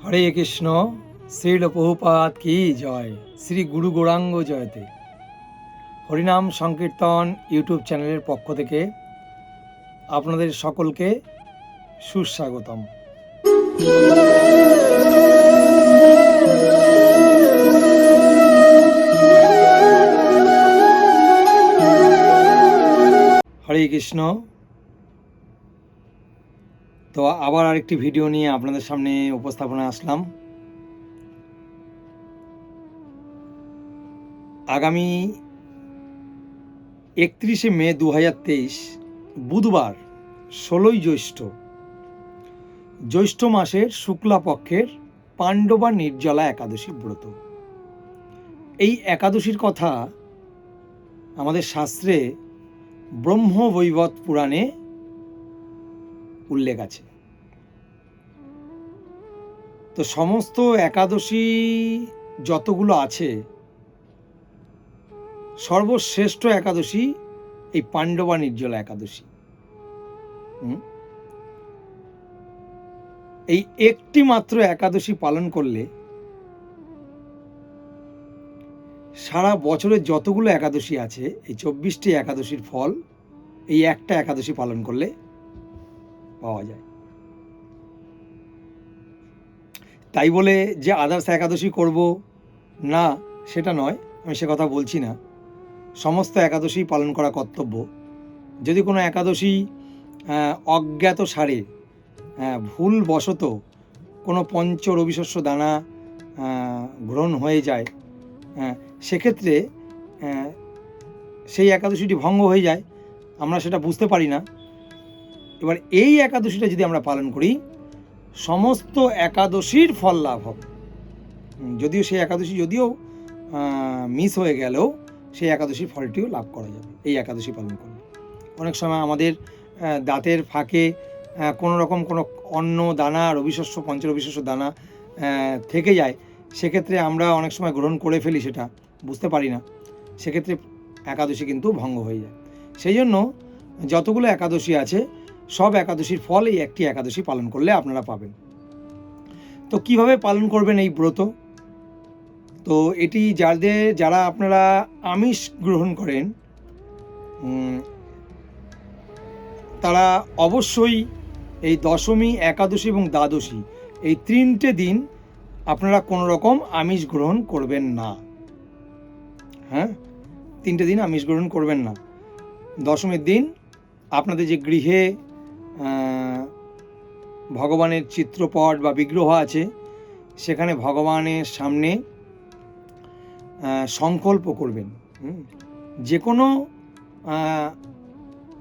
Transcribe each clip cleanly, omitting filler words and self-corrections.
হরে কৃষ্ণ। শ্রীল প্রভুপাদ কি জয়। শ্রী গুরু গৌরাঙ্গ জয়তে। হরিনাম সংকীর্তন ইউটিউব চ্যানেলের পক্ষ থেকে আপনাদের সকলকে সুস্বাগতম। হরে কৃষ্ণ। তো আবার আরেকটি ভিডিও নিয়ে আপনাদের সামনে উপস্থাপনা আসলাম। আগামী 31শে মে 2023 বুধবার 16ই জ্যৈষ্ঠ মাসের শুক্লা পক্ষের পাণ্ডবা নির্জলা একাদশী ব্রত। এই একাদশীর কথা আমাদের শাস্ত্রে ব্রহ্মবৈবর্ত পুরাণে উল্লেখ আছে। তো সমস্ত একাদশী যতগুলো আছে, সর্বশ্রেষ্ঠ একাদশী এই পাণ্ডবা নির্জলা একাদশী। এই একটি মাত্র একাদশী পালন করলে সারা বছরের যতগুলো একাদশী আছে, এই 24টি একাদশীর ফল এই একটা একাদশী পালন করলে পাওয়া যায়। তাই বলে যে আদার্স একাদশী করব না, সেটা নয়, আমি সে কথা বলছি না। সমস্ত একাদশী পালন করা কর্তব্য। যদি কোনো একাদশী অজ্ঞাত সারে ভুলবশত কোনো পঞ্চ রবিশস্য দানা গ্রহণ হয়ে যায়, সেক্ষেত্রে সেই একাদশীটি ভঙ্গ হয়ে যায়, আমরা সেটা বুঝতে পারি না। এবার এই একাদশীটা যদি আমরা পালন করি, সমস্ত একাদশীর ফল লাভ হবে। যদিও সেই একাদশী মিস হয়ে গেলেও সেই একাদশীর ফলটিও লাভ করা যাবে এই একাদশী পালন করলে। অনেক সময় আমাদের দাঁতের ফাঁকে কোনো রকম কোনো অন্ন দানা, রবিশস্য, পঞ্চরবিশস্য দানা থেকে যায়, সেক্ষেত্রে আমরা অনেক সময় গ্রহণ করে ফেলি, সেটা বুঝতে পারি না, সেক্ষেত্রে একাদশী কিন্তু ভঙ্গ হয়ে যায়। সেই জন্য যতগুলো একাদশী আছে, সব একাদশীর ফল এই একটি একাদশী পালন করলে আপনারা পাবেন। তো কিভাবে পালন করবেন এই ব্রত? তো এটি যারা আপনারা আমিষ গ্রহণ করেন, তারা অবশ্যই এই দশমী, একাদশী এবং দ্বাদশী এই 3টে দিন আপনারা কোনো রকম আমিষ গ্রহণ করবেন না। 3টে দিন আমিষ গ্রহণ করবেন না। দশমীর দিন আপনাদের যে গৃহে ভগবানের চিত্রপট বা বিগ্রহ আছে, সেখানে ভগবানের সামনে সংকল্প করবেন। যে কোনো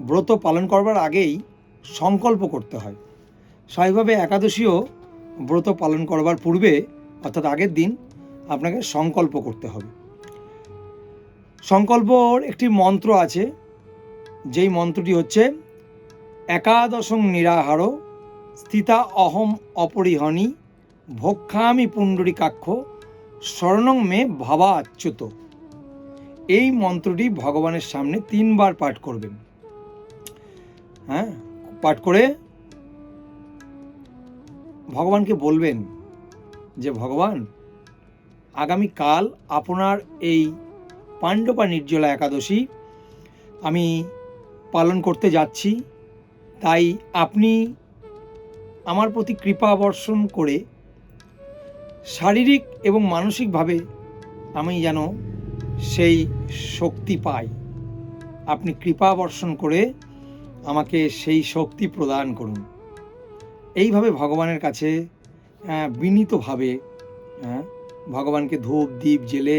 ব্রত পালন করবার আগেই সংকল্প করতে হয়। স্বাভাবিকভাবে একাদশীও ব্রত পালন করবার পূর্বে, অর্থাৎ আগের দিন আপনাকে সংকল্প করতে হবে। সংকল্পর একটি মন্ত্র আছে, যেই মন্ত্রটি হচ্ছে একাদশং নিরাহার স্থিতা অহম অপরিহনি ভক্ষামি পুণ্ডরীকাক্ষ শরণং মে ভাবা আচ্যুত। এই মন্ত্রটি ভগবানের সামনে 3 বার পাঠ করবেন। পাঠ করে ভগবানকে বলবেন যে, ভগবান, আগামীকাল আপনার এই পাণ্ডবা নির্জলা একাদশী আমি পালন করতে যাচ্ছি, তাই আপনি আমার প্রতি কৃপা বর্ষণ করে শারীরিক এবং মানসিকভাবে আমি যেন সেই শক্তি পাই। আপনি কৃপা বর্ষণ করে আমাকে সেই শক্তি প্রদান করুন। এইভাবে ভগবানের কাছে বিনীতভাবে ভগবানকে ধূপ দীপ জেলে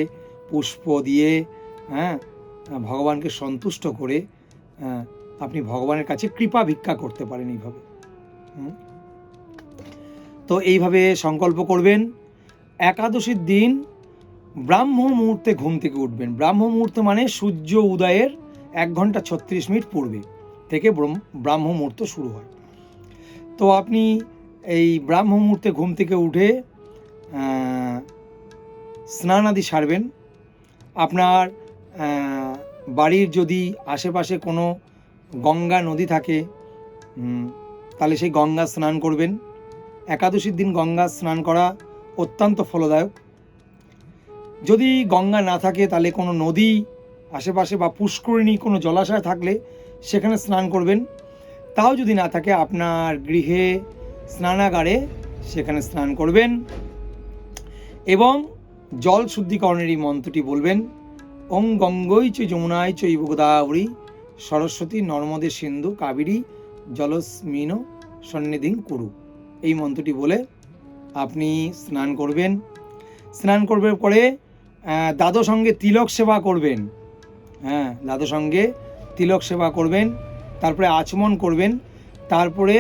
পুষ্প দিয়ে ভগবানকে সন্তুষ্ট করে আপনি ভগবানের কাছে কৃপা ভিক্ষা করতে পারেন এইভাবে। তো এইভাবে সংকল্প করবেন। একাদশীর দিন ব্রাহ্ম মুহূর্তে ঘুম থেকে উঠবেন। ব্রাহ্ম মুহূর্ত মানে সূর্য উদয়ের 1 ঘন্টা 36 মিনিট পূর্বে থেকে ব্রাহ্ম মুহূর্ত শুরু হয়। তো আপনি এই ব্রাহ্ম মুহূর্তে ঘুম থেকে উঠে স্নান আদি সারবেন। আপনার বাড়ির যদি আশেপাশে কোনো গঙ্গা নদী থাকে, তাহলে সেই গঙ্গা স্নান করবেন। একাদশীর দিন গঙ্গা স্নান করা অত্যন্ত ফলদায়ক। যদি গঙ্গা না থাকে তাহলে কোনো নদী আশেপাশে বা পুষ্করিণী কোনো জলাশয় থাকলে সেখানে স্নান করবেন। তাও যদি না থাকে আপনার গৃহে স্নানাগারে সেখানে স্নান করবেন এবং জল শুদ্ধিকরণের এই মন্ত্রটি বলবেন, ওং গঙ্গৈ চ যমুনায় চৈব গোদাবরী সরস্বতী নর্মদে সিন্ধু কাবেরী জলস্মিন সন্নিধিং কুরু। এই মন্ত্রটি বলে আপনি স্নান করবেন। স্নান করবার পরে দ্বাদশ সঙ্গে তিলক সেবা করবেন। দ্বাদশ সঙ্গে তিলক সেবা করবেন, তারপরে আচমন করবেন, তারপরে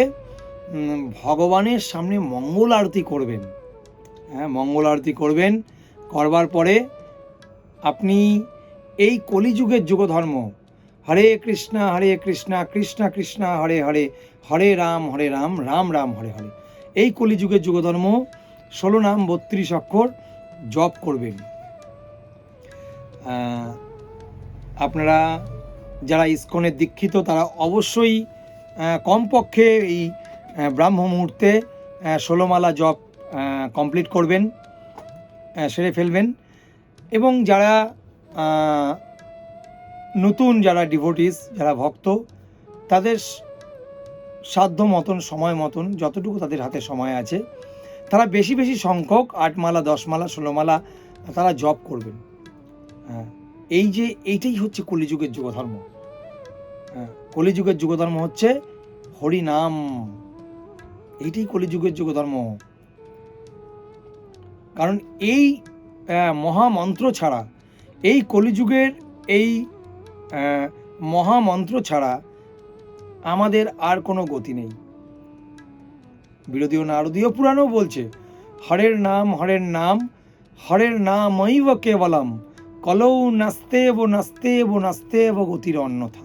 ভগবানের সামনে মঙ্গল আরতি করবেন। মঙ্গল আরতি করবেন, করবার পরে আপনি এই কলিযুগের যুগধর্ম হরে কৃষ্ণ কৃষ্ণ কৃষ্ণ হরে হরে, হরে রাম রাম রাম হরে হরে, এই কলিযুগের যুগধর্ম 16 নাম 32 অক্ষর জপ করবেন। আপনারা যারা ইস্কনের দীক্ষিত তারা অবশ্যই কমপক্ষে এই ব্রাহ্ম মুহূর্তে 16 মালা জপ কমপ্লিট করবেন, সেরে ফেলবেন। এবং যারা নতুন যারা ডিভোটিস, যারা ভক্ত, তাদের সাধ্য মতন সময় মতন যতটুকু তাদের হাতে সময় আছে তারা বেশি বেশি সংখ্যক 8 মালা 10 মালা 16 মালা তারা জপ করবেন। এইটাই হচ্ছে কলিযুগের যুগধর্ম। কলিযুগের যুগধর্ম হচ্ছে হরি নাম, এইটাই কলিযুগের যুগধর্ম। কারণ এই মহামন্ত্র ছাড়া, এই কলিযুগের এই মহামন্ত্র ছাড়া আমাদের আর কোনো গতি নেই। বিরোধীয় নারদীয় পুরাণও বলছে, হরের নাম হরের নামৈব কেবলম কলৌ নাস্তেব নাস্তেব নাস্তেব গতির অন্যথা।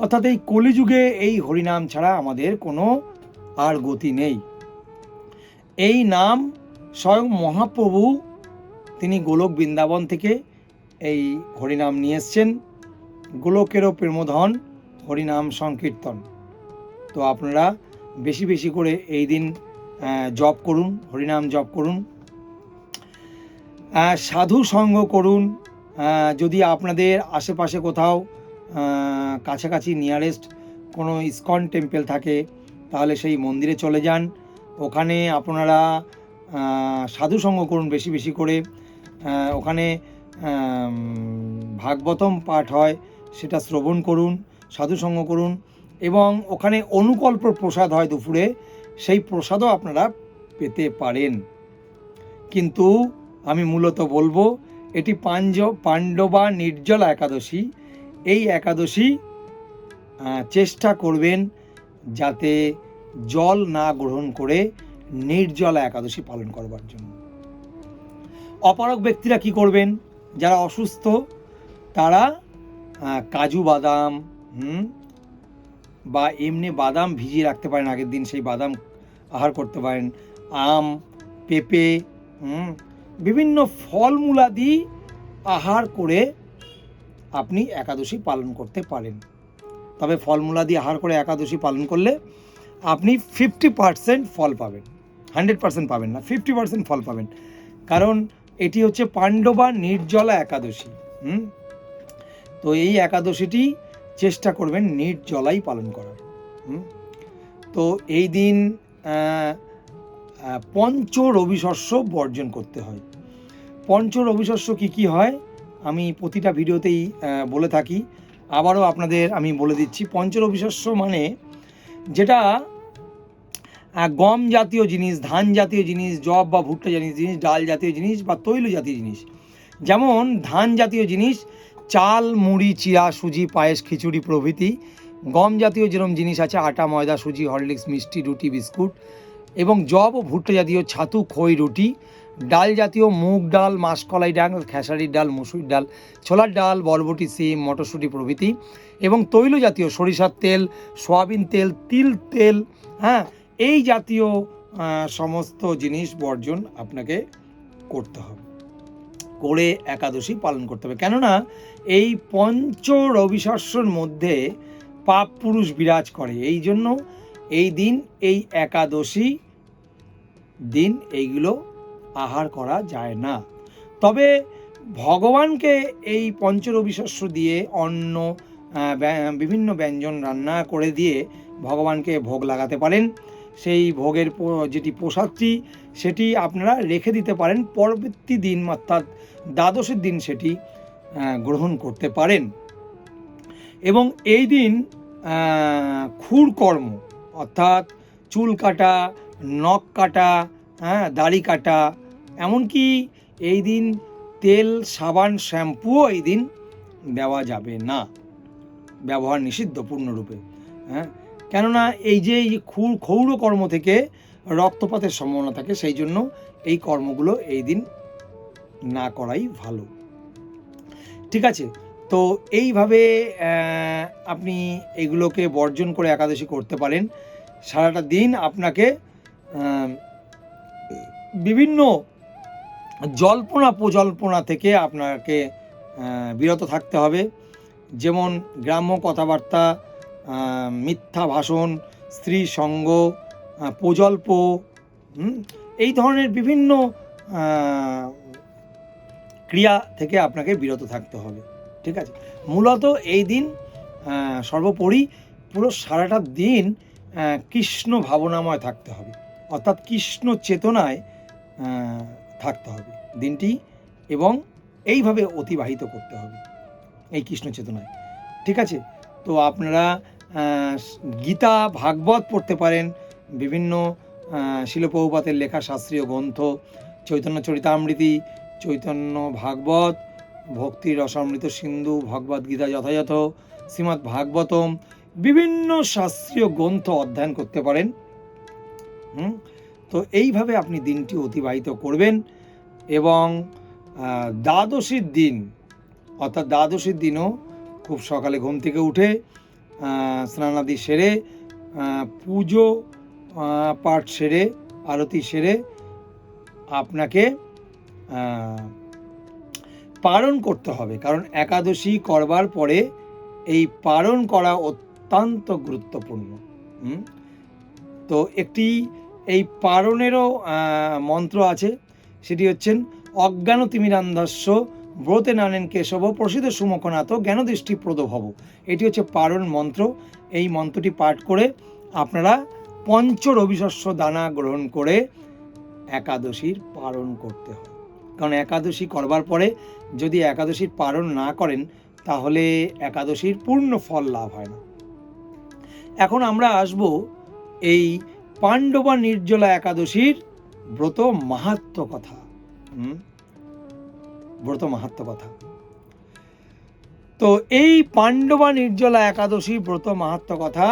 অর্থাৎ এই কলিযুগে এই হরিনাম ছাড়া আমাদের কোনো আর গতি নেই। এই নাম স্বয়ং মহাপ্রভু তিনি গোলক বৃন্দাবন থেকে এই হরিনাম নিয়ে এসছেন। গোলকেরও প্রেমধন হরিনাম সংকীর্তন। তো আপনারা বেশি বেশি করে এই দিন জপ করুন, হরিনাম জপ করুন, সাধু সঙ্গ করুন। যদি আপনাদের আশেপাশে কোথাও কাছাকাছি নিয়ারেস্ট কোনো ইস্কন টেম্পল থাকে তাহলে সেই মন্দিরে চলে যান, ওখানে আপনারা সাধু সঙ্গ করুন বেশি বেশি করে। ওখানে ভাগবতম পাঠ হয়, সেটা শ্রবণ করুন, সাধু সঙ্গ করুন এবং ওখানে অনুকল্প প্রসাদ হয় দুপুরে, সেই প্রসাদও আপনারা পেতে পারেন। কিন্তু আমি মূলত বলবো এটি পাণ্ডবা নির্জলা একাদশী। এই একাদশী চেষ্টা করবেন যাতে জল না গ্রহণ করে নির্জলা একাদশী পালন করবার জন্য। অপারগ ব্যক্তিরা কি করবেন? যারা অসুস্থ তারা কাজু বাদাম বা এমনি বাদাম ভিজিয়ে রাখতে পারেন, আগের দিন সেই বাদাম আহার করতে পারেন। আম, পেঁপে, বিভিন্ন ফলমূলাদি আহার করে আপনি একাদশী পালন করতে পারেন। তবে ফলমূলাদি আহার করে একাদশী পালন করলে আপনি 50% ফল পাবেন, 100% পাবেন না, 50% ফল পাবেন। কারণ এটি হচ্ছে পাণ্ডবা নির্জলা একাদশী। তো এই একাদশীটি চেষ্টা করবেন নির্জলাই পালন করার। তো এই দিন পঞ্চ রবিশস্য বর্জন করতে হয়। পঞ্চ রবিশস্য কি হয় আমি প্রতিটা ভিডিওতেই বলে থাকি, আবারও আপনাদের আমি বলে দিচ্ছি। পঞ্চ রবিশস্য মানে যেটা গম জাতীয় জিনিস, ধান জাতীয় জিনিস, জব বা ভুট্টা জাতীয় জিনিস, ডাল জাতীয় জিনিস বা তৈল জাতীয় জিনিস। যেমন ধান জাতীয় জিনিস চাল, মুড়ি, চিড়া, সুজি, পায়েস, খিচুড়ি প্রভৃতি। গম জাতীয় যেরকম জিনিস আছে আটা, ময়দা, সুজি, হরলিক্স, মিষ্টি, রুটি, বিস্কুট। এবং জব ও ভুট্টা জাতীয় ছাতু, খই, রুটি। ডাল জাতীয় মুগ ডাল, মাসকলাই ডাল, খেসারির ডাল, মুসুরির ডাল, ছোলার ডাল, বরবটি, সিম, মটরশুঁটি প্রভৃতি। এবং তৈল জাতীয় সরিষার তেল, সয়াবিন তেল, তিল তেল, এই জাতীয় সমস্ত জিনিস বর্জন আপনাকে করতে হবে, করে একাদশী পালন করতে হবে। কেননা এই পঞ্চ রবিশস্যর মধ্যে পাপ পুরুষ বিরাজ করে। এই জন্য এই দিন এই একাদশী দিন এইগুলো আহার করা যায় না। তবে ভগবানকে এই পঞ্চরবি শস্য দিয়ে অন্ন বিভিন্ন ব্যঞ্জন রান্না করে দিয়ে ভগবানকে ভোগ লাগাতে পারেন। সেই ভোগের যেটি প্রসাদটি সেটি আপনারা রেখে দিতে পারেন, পরবর্তী দিন অর্থাৎ দ্বাদশের দিন সেটি গ্রহণ করতে পারেন। এবং এই দিন ক্ষুরকর্ম অর্থাৎ চুল কাটা, নখ কাটা, দাড়ি কাটা, এমনকি এই দিন তেল, সাবান, শ্যাম্পুও এই দিন দেওয়া যাবে না, ব্যবহার নিষিদ্ধ পূর্ণরূপে। কেননা এই যে ক্ষৌর কর্ম থেকে রক্তপাতের সম্ভাবনা থাকে, সেই জন্য এই কর্মগুলো এই দিন না করাই ভালো। ঠিক আছে, তো এইভাবে আপনি এগুলোকে বর্জন করে একাদশী করতে পারেন। সারাটা দিন আপনাকে বিভিন্ন জল্পনা প্রজল্পনা থেকে আপনাকে বিরত থাকতে হবে। যেমন গ্রাম্য কথাবার্তা, মিথ্যা ভাষণ, স্ত্রী সঙ্গ, প্রজল্প, এই ধরনের বিভিন্ন ক্রিয়া থেকে আপনাকে বিরত থাকতে হবে। ঠিক আছে, মূলত এই দিন সর্বোপরি পুরো সারাটা দিন কৃষ্ণ ভাবনাময় থাকতে হবে, অর্থাৎ কৃষ্ণ চেতনায় থাকতে হবে দিনটি, এবং এইভাবে অতিবাহিত করতে হবে এই কৃষ্ণ চেতনায়। ঠিক আছে, তো আপনারা গীতা, ভাগবত পড়তে পারেন, বিভিন্ন শিল প্রভুপাদের লেখা শাস্ত্রীয় গ্রন্থ, চৈতন্য চরিতামৃতি, চৈতন্য ভাগবত, ভক্তি রসামৃত সিন্ধু, ভগবদ গীতা যথাযথ, শ্রীমদ্ ভাগবতম, বিভিন্ন শাস্ত্রীয় গ্রন্থ অধ্যয়ন করতে পারেন। তো এইভাবে আপনি দিনটি অতিবাহিত করবেন। এবং দ্বাদশীর দিন অর্থাৎ দ্বাদশীর দিনও খুব সকালে ঘুম থেকে উঠে স্নানাদি সেরে, পুজো পাঠ সেরে, আরতি সেরে আপনাকে পারণ করতে হবে। কারণ একাদশী করবার পরে এই পারণ করা অত্যন্ত গুরুত্বপূর্ণ। তো একটি এই পারণেরও মন্ত্র আছে, সেটি হচ্ছেন অজ্ঞান তিমিরান্ধস্য ব্রতে নানেন কেশব প্রসিদ্ধ সুমুখনাথ জ্ঞানদৃষ্টি প্রদভব। এটি হচ্ছে পারণ মন্ত্র। এই মন্ত্রটি পাঠ করে আপনারা পঞ্চরবিশস্য দানা গ্রহণ করে একাদশীর পারণ করতে হয়। কারণ একাদশী করবার পরে যদি একাদশীর পারণ না করেন তাহলে একাদশীর পূর্ণ ফল লাভ হয় না। এখন আমরা আসব এই পাণ্ডবা নির্জলা একাদশীর ব্রত মাহাত্ম্য কথা। ব্রত মাহাত্ম্য কথা। তো এই পাণ্ডবা নির্জলা একাদশী ব্রত মাহাত্ম্য কথা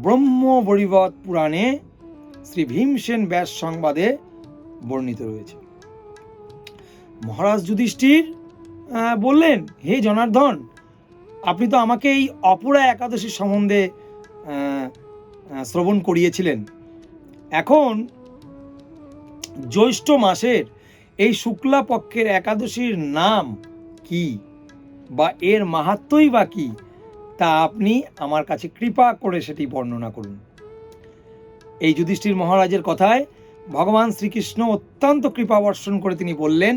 ব্রহ্ম বরিবত পুরাণে শ্রী ভীমসেন ব্যাস সংবাদে বর্ণিত রয়েছে। মহারাজ যুধিষ্ঠির বললেন, হে জনার্দন, আপনি তো আমাকে এই অপরা একাদশীর সম্বন্ধে শ্রবণ করিয়েছিলেন। এখন জ্যৈষ্ঠ মাসের এই শুক্লা পক্ষের একাদশীর নাম কি বা এর মাহাত্ম্যই বা কি, তা আপনি আমার কাছে কৃপা করে সেটি বর্ণনা করুন। এই যুধিষ্ঠির মহারাজের কথায় ভগবান শ্রীকৃষ্ণ অত্যন্ত কৃপা বর্ষণ করে তিনি বললেন,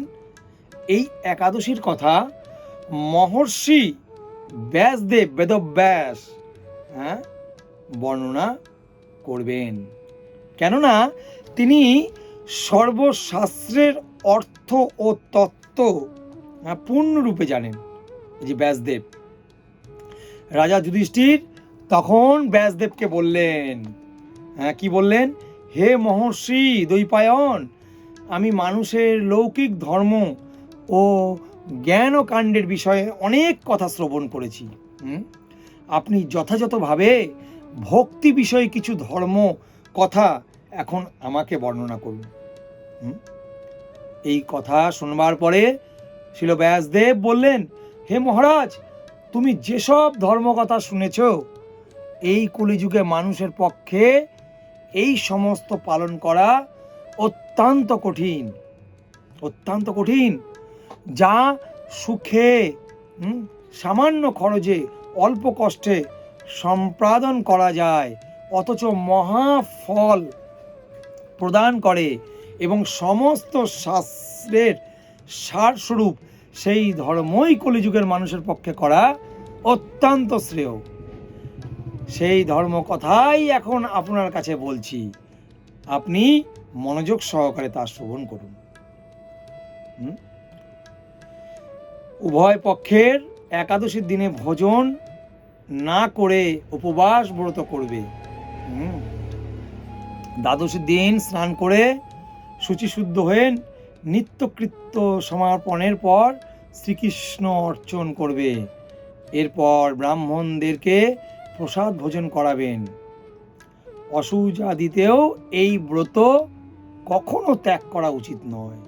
এই একাদশীর কথা মহর্ষি ব্যাসদেব বেদব্যাস বর্ণনা করবেন। কেননা তিনি সর্বশাস্ত্রের অর্থ ও তত্ত্ব পূর্ণরূপে জানেন। এই যে ব্যাসদেব, রাজা যুধিষ্ঠির তখন ব্যাসদেবকে বললেন, কি বললেন? হে মহর্ষি দ্বৈপায়ন, আমি মানুষের লৌকিক ধর্ম ও জ্ঞান ও কাণ্ডের বিষয়ে অনেক কথা শ্রবণ করেছি। আপনি যথাযথভাবে ভক্তি বিষয়ে কিছু ধর্ম কথা এখন আমাকে বর্ণনা করুন। এই কথা শুনবার পরে শিল ব্যাসদেব বললেন, হে মহারাজ, তুমি যেসব ধর্মকথা শুনেছ, এই কলিযুগে মানুষের পক্ষে এই সমস্ত পালন করা অত্যন্ত কঠিন, অত্যন্ত কঠিন। যা সুখে সামান্য খরচে অল্প কষ্টে সম্পাদন করা যায়, অথচ মহাফল প্রদান করে এবং সমস্ত শাস্ত্রের সারস্বরূপ সেই ধর্মই কলিযুগের মানুষের পক্ষে করা অত্যন্ত শ্রেয়। সেই ধর্ম কথাই এখন আপনার কাছে বলছি, আপনি মনোযোগ সহকারে তা শ্রবণ করুন। উভয় পক্ষের একাদশীর দিনে ভোজন না করে উপবাস ব্রত করবে। দ্বাদশীর দিন স্নান করে শুচিশুদ্ধ হয়ে নিত্যকৃত্য সমর্পণের পর শ্রীকৃষ্ণ অর্চন করবে। এরপর ব্রাহ্মণদেরকে প্রসাদ ভোজন করাবেন। অসুজ আদিতেও এই ব্রত কখনো ত্যাগ করা উচিত নয়।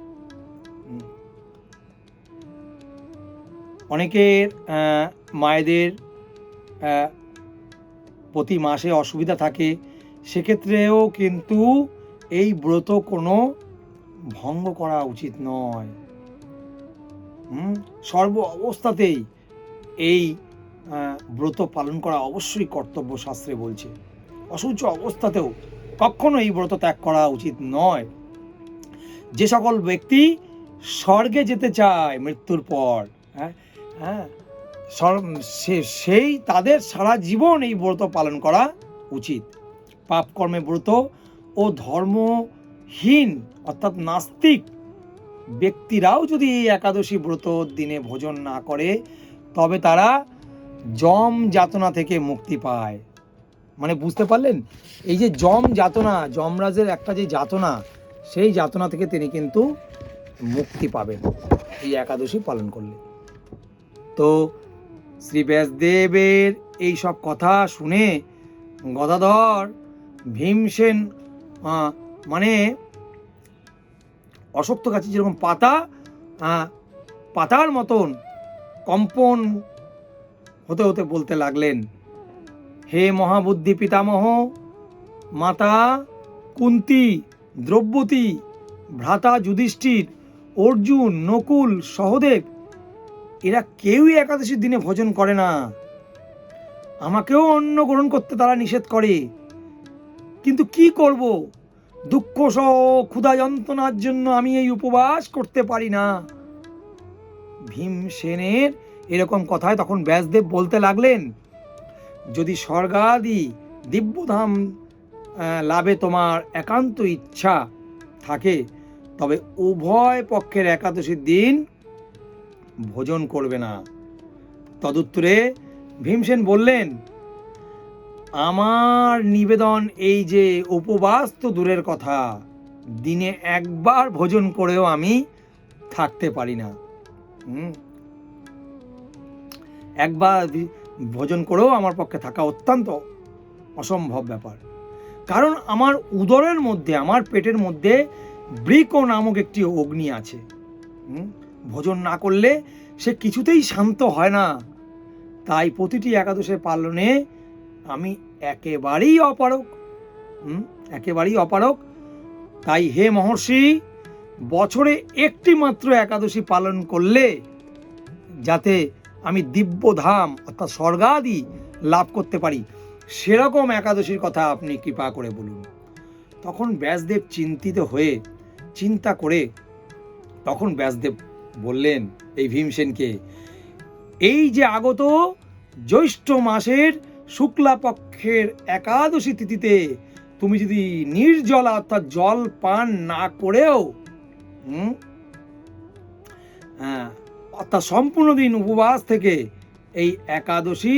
অনেকের মায়েদের প্রতি মাসে অসুবিধা থাকে, সেক্ষেত্রেও কিন্তু এই ব্রত কোনো ভঙ্গ করা উচিত নয়। সর্ব অবস্থাতেই এই ব্রত পালন করা অবশ্যই কর্তব্য, শাস্ত্রে বলছে। অসুচ অবস্থাতেও কখনো এই ব্রত ত্যাগ করা উচিত নয়। যে সকল ব্যক্তি স্বর্গে যেতে চায় মৃত্যুর পর, সেই তাদের সারা জীবন এই ব্রত পালন করা উচিত। পাপ কর্মে ব্রত ও ধর্মহীন অর্থাৎ নাস্তিক ব্যক্তিরাও যদি এই একাদশী ব্রত দিনে ভোজন না করে, তবে তারা যম যাতনা থেকে মুক্তি পায়। মানে বুঝতে পারলেন, এই যে যম যাতনা, যমরাজের একটা যে যাতনা, সেই যাতনা থেকে তিনি কিন্তু মুক্তি পাবেন এই একাদশী পালন করলে। তো শ্রী ব্যাসদেবের এই সব কথা শুনে গদাধর ভীমসেন মানে অশক্ত গাছে যেরকম পাতার মতন কম্পন হতে হতে বলতে লাগলেন, হে মহাবুদ্ধি পিতামহ, মাতা কুন্তী, দ্রৌপদী, ভ্রাতা যুধিষ্ঠির, অর্জুন, নকুল, সহদেব, এরা কেউই একাদশীর দিনে ভোজন করে না। আমাকেও অন্ন গ্রহণ করতে তারা নিষেধ করে, কিন্তু কি করব, দুঃখ সহ ক্ষুধা যন্ত্রণার জন্য আমি এই উপবাস করতে পারি না। ভীমসেনের এরকম কথায় তখন ব্যাসদেব বলতে লাগলেন, যদি স্বর্গাদি দিব্যধাম লাভে তোমার একান্ত ইচ্ছা থাকে, তবে উভয় পক্ষের একাদশীর দিন ভোজন করবে না। তদুত্তরে ভীমসেন বললেন, আমার নিবেদন এই যে উপবাস তো দূরের কথা, দিনে একবার ভোজন করেও আমি থাকতে পারি না। একবার ভোজন করেও আমার পক্ষে থাকা অত্যন্ত অসম্ভব ব্যাপার। কারণ আমার উদরের মধ্যে, আমার পেটের মধ্যে বৃক নামক একটি অগ্নি আছে। ভোজন না করলে সে কিছুতেই শান্ত হয় না। তাই প্রতিটি একাদশী পালনে আমি একেবারেই অপারগ। তাই হে মহর্ষি, বছরে একটি মাত্র একাদশী পালন করলে যাতে আমি দিব্যধাম অর্থাৎ স্বর্গাদি লাভ করতে পারি, সেরকম একাদশীর কথা আপনি কৃপা করে বলুন। তখন ব্যাসদেব চিন্তা করে তখন ব্যাসদেব বললেন এই ভীমসেনকে, এই যে আগত জ্যৈষ্ঠ মাসের শুক্লা পক্ষের একাদশী তিথিতে তুমি যদি নির্জলা অর্থাৎ জল পান না করেও অর্থাৎ সম্পূর্ণ দিন উপবাস থেকে এই একাদশী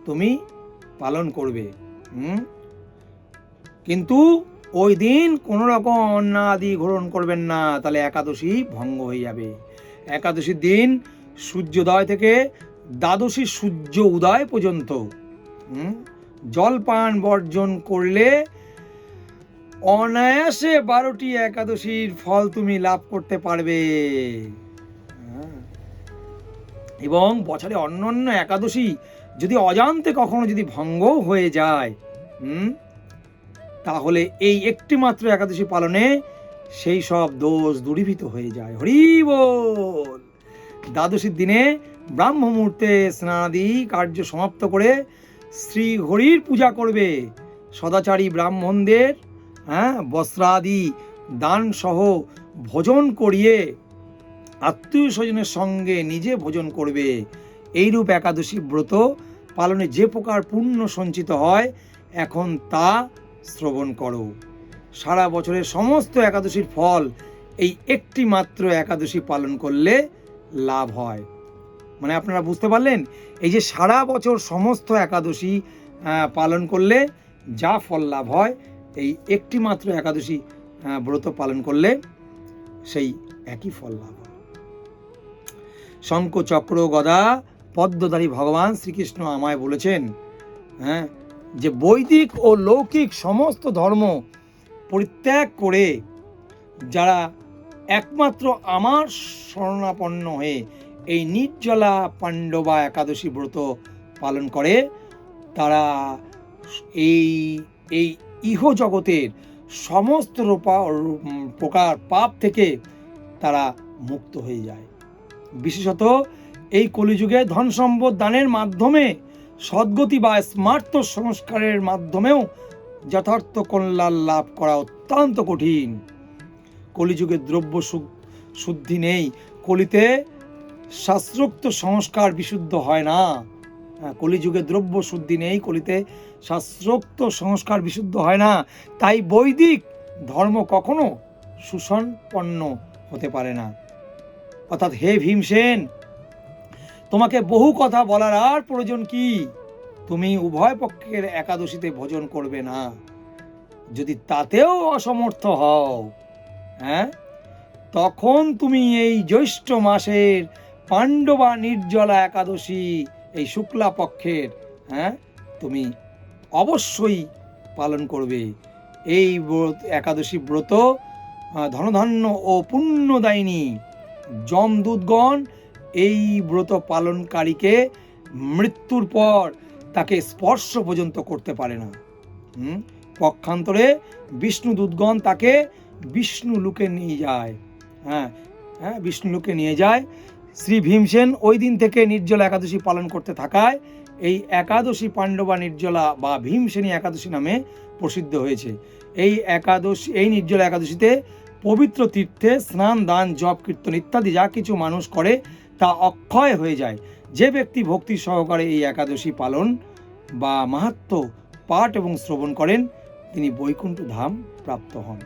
তুমি পালন করবে, কিন্তু ওই দিন কোনো রকম অন্ন আদি গ্রহণ করবেন না, তাহলে একাদশী ভঙ্গ হয়ে যাবে। একাদশীর দিন সূর্যোদয় থেকে দ্বাদশী সূর্য উদয় পর্যন্ত জলপান বর্জন করলে অনায়াসে 12টি একাদশীর ফল তুমি লাভ করতে পারবে। এবং বছরে অন্যান্য একাদশী যদি অজান্তে কখনো যদি ভঙ্গ হয়ে যায়, তাহলে এই একটি মাত্র একাদশী পালনে সেই সব দোষ দূরীভূত হয়ে যায়। হরি বল। দ্বাদশীর দিনে ব্রাহ্ম মুহূর্তে স্নানাদি কার্য সমাপ্ত করে শ্রী হরির পূজা করবে। সদাচারী ব্রাহ্মণদের বস্ত্রাদি দান সহ ভোজন করিয়ে আত্মীয় স্বজনের সঙ্গে নিজে ভোজন করবে। এইরূপ একাদশী ব্রত পালনে যে প্রকার পুণ্য সঞ্চিত হয় এখন তা শ্রবণ করো। সারা বছরের সমস্ত একাদশীর ফল এই একটি মাত্র একাদশী পালন করলে লাভ হয়। মানে আপনারা বুঝতে পারলেন, এই যে সারা বছর সমস্ত একাদশী পালন করলে যা ফল লাভ হয়, এই একটি মাত্র একাদশী ব্রত পালন করলে সেই একই ফল লাভ হয়। শঙ্খ চক্র গদা পদ্মধারী ভগবান শ্রীকৃষ্ণ আমায় বলেছেন, যে বৈদিক ও লৌকিক সমস্ত ধর্ম পরিত্যাগ করে যারা একমাত্র আমার শরণাপন্ন হয়ে এই নির্জলা পাণ্ডবা একাদশী ব্রত পালন করে তারা এই এই ইহ জগতের সমস্ত প্রকার পাপ থেকে তারা মুক্ত হয়ে যায়। বিশেষত এই কলিযুগে ধন সম্পদ দানের মাধ্যমে সদ্গতি বা স্মার্ত সংস্কারের মাধ্যমেও যথার্থ কল্যাণ লাভ করা অত্যন্ত কঠিন। কলিযুগে দ্রব্য শুদ্ধি নেই, কলিতে শাস্ত্রোক্ত সংস্কার বিশুদ্ধ হয় না। কলিযুগে দ্রব্য শুদ্ধি নেই, কলিতে শাস্ত্রোক্ত সংস্কার বিশুদ্ধ হয় না। তাই বৈদিক ধর্ম কখনো সুসম্পন্ন হতে পারে না। অর্থাৎ হে ভীমসেন, তোমাকে বহু কথা বলার আর প্রয়োজন কি? তুমি উভয় পক্ষের একাদশীতে ভোজন করবে না। যদি তাতেও অসমর্থ হও, তখন তুমি এই জ্যৈষ্ঠ মাসের পাণ্ডবা নির্জলা একাদশী, এই শুক্লা পক্ষের তুমি অবশ্যই পালন করবে। এই একাদশী ব্রত ধনধান্য ও পুণ্যদায়িনী। যমদূতগণ এই ব্রত পালনকারীকে মৃত্যুর পর তাকে স্পর্শ পর্যন্ত করতে পারে না। পক্ষান্তরে বিষ্ণু দূতগণ তাকে বিষ্ণু লোকে নিয়ে যায়। বিষ্ণু লোকে নিয়ে যায়। শ্রী ভীমসেন ওই দিন থেকে নির্জলা একাদশী পালন করতে থাকায় এই একাদশী পাণ্ডবা নির্জলা বা ভীমসেনী একাদশী নামে প্রসিদ্ধ হয়েছে। এই নির্জলা একাদশীতে পবিত্র তীর্থে স্নান দান জপ কীর্তন ইত্যাদি যা কিছু মানুষ করে তা অক্ষয় হয়ে যায়। যে ব্যক্তি ভক্তি সহকারে এই একাদশী পালন বা মাহাত্ম্য পাঠ এবং শ্রবণ করেন তিনি বৈকুণ্ঠ ধাম প্রাপ্ত হন।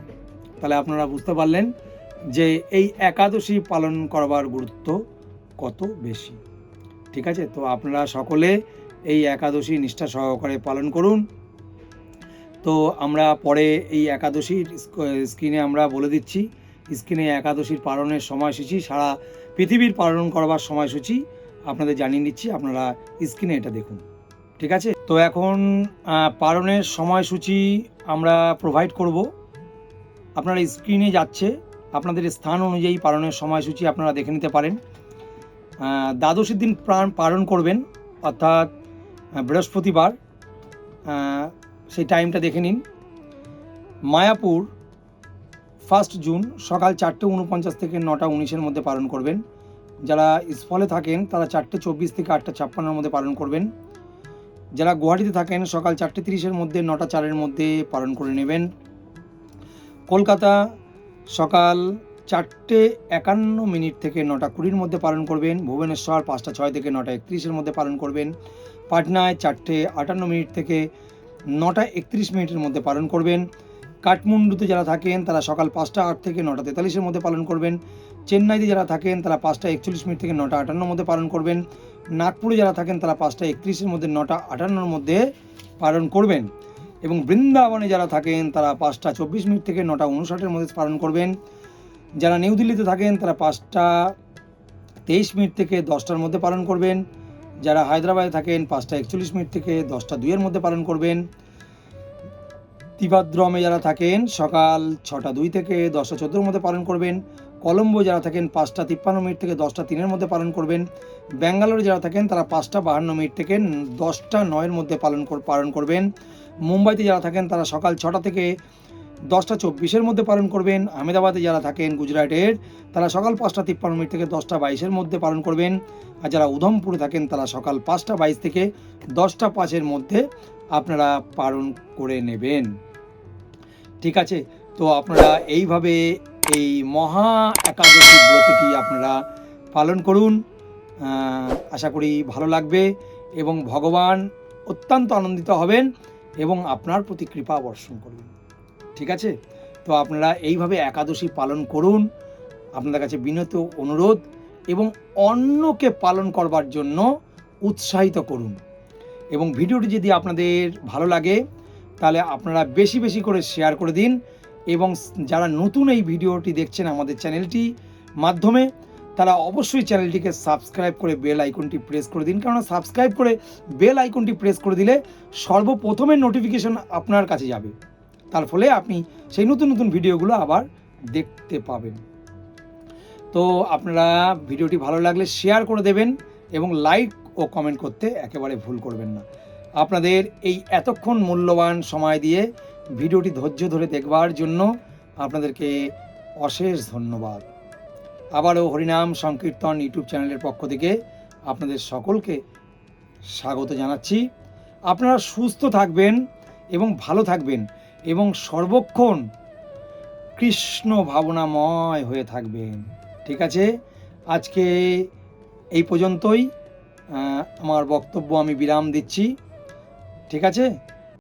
তাহলে আপনারা বুঝতে পারলেন যে এই একাদশী পালন করবার গুরুত্ব কত বেশি। ঠিক আছে, তো আপনারা সকলে এই একাদশী নিষ্ঠা সহকারে পালন করুন। তো আমরা পরে এই একাদশীর স্ক্রিনে আমরা বলে দিচ্ছি, স্ক্রিনে একাদশীর পালনের সময়সূচি, সারা পৃথিবীর পালন করবার সময়সূচি আপনাদের জানিয়ে দিচ্ছি, আপনারা স্ক্রিনে এটা দেখুন। ঠিক আছে, তো এখন পালনের সময়সূচি আমরা প্রোভাইড করব। আপনারা স্ক্রিনে যাচ্ছে, আপনাদের স্থান অনুযায়ী পালনের সময়সূচি আপনারা দেখে নিতে পারেন। দ্বাদশীর দিন পালন করবেন, অর্থাৎ বৃহস্পতিবার, সেই টাইমটা দেখে নিন। মায়াপুর 1 জুন সকাল 4:49 থেকে 9:19 মধ্যে পালন করবেন। যারা স্থলে থাকেন তারা 4:24 থেকে 8:56 মধ্যে পালন করবেন। যারা গুয়াহাটিতে থাকেন সকাল 4:30 মধ্যে 9:04 মধ্যে পালন করে নেবেন। কলকাতা সকাল 4:51 থেকে 9:20 মধ্যে পালন করবেন। ভুবনেশ্বর 5:06 থেকে 9:31 মধ্যে পালন করবেন। পাটনায় 4:58 থেকে 9:31 মধ্যে পালন করবেন। কাঠমান্ডুতে যারা থাকেন তারা সকাল 5:08 থেকে 9:43 মধ্যে পালন করবেন। চেন্নাইতে যারা থাকেন তারা 5:41 থেকে 9:58 মধ্যে পালন করবেন। নাগপুরে যারা থাকেন তারা 5:31 মধ্যে 9:58 মধ্যে পালন করবেন। এবং বৃন্দাবনে যারা থাকেন তারা 5:24 থেকে 9:59 মধ্যে পালন করবেন। যারা নিউ দিল্লিতে থাকেন তারা 5:23 থেকে 10টার মধ্যে পালন করবেন। যারা হায়দ্রাবাদে থাকেন 5:41 থেকে 10:02 মধ্যে পালন করবেন। ত্রিভাদ্রমে যারা থাকেন সকাল 6:02 থেকে 10:14 মধ্যে পালন করবেন। কলম্বো যারা থাকেন 5:53 থেকে 10:03 মধ্যে পালন করবেন। ব্যাঙ্গালোরে যারা থাকেন তারা 5:52 থেকে 10:09 মধ্যে পালন করবেন। মুম্বাইতে যারা থাকেন তারা সকাল 6টা থেকে 10:24 মধ্যে পালন করবেন। আহমেদাবাদে যারা থাকেন গুজরাটের তারা সকাল 5:53 থেকে 10:22 মধ্যে পালন করবেন। আর যারা উধমপুরে থাকেন তারা সকাল 5:22 থেকে 10:05 মধ্যে আপনারা পালন করে নেবেন। ঠিক আছে? তো আপনারা এইভাবে এই মহা একাদশী ব্রতটি আপনারা পালন করুন। আশা করি ভালো লাগবে এবং ভগবান অত্যন্ত আনন্দিত হবেন এবং আপনার প্রতি কৃপা বর্ষণ করবেন। ঠিক আছে? তো আপনারা এইভাবে একাদশী পালন করুন। আপনাদের কাছে বিনীত অনুরোধ এবং অন্যকে পালন করবার জন্য উৎসাহিত করুন। এবং ভিডিওটি যদি আপনাদের ভালো লাগে তাহলে আপনারা বেশি বেশি করে শেয়ার করে দিন এবং যারা নতুন এই ভিডিওটি দেখছেন আমাদের চ্যানেলটি মাধ্যমে তারা অবশ্যই চ্যানেলটিকে সাবস্ক্রাইব করে বেল আইকনটি প্রেস করে দিন, কারণ সাবস্ক্রাইব করে বেল আইকনটি প্রেস করে দিলে সর্বপ্রথমে নোটিফিকেশন আপনার কাছে যাবে, তার ফলে আপনি সেই নতুন নতুন ভিডিওগুলো আবার দেখতে পাবেন। তো আপনারা ভিডিওটি ভালো লাগলে শেয়ার করে দেবেন এবং লাইক ও কমেন্ট করতে একেবারে ভুল করবেন না। আপনাদের এই এতক্ষণ মূল্যবান সময় দিয়ে ভিডিওটি ধৈর্য ধরে দেখবার জন্য আপনাদেরকে অশেষ ধন্যবাদ। আবারও হরিনাম সংকীর্তন ইউটিউব চ্যানেলের পক্ষ থেকে আপনাদের সকলকে স্বাগত জানাচ্ছি। আপনারা সুস্থ থাকবেন এবং ভালো থাকবেন এবং সর্বক্ষণ কৃষ্ণ ভাবনাময় হয়ে থাকবেন। ঠিক আছে? আজকে এই পর্যন্তই আমার বক্তব্য আমি বিরাম দিচ্ছি। ঠিক আছে?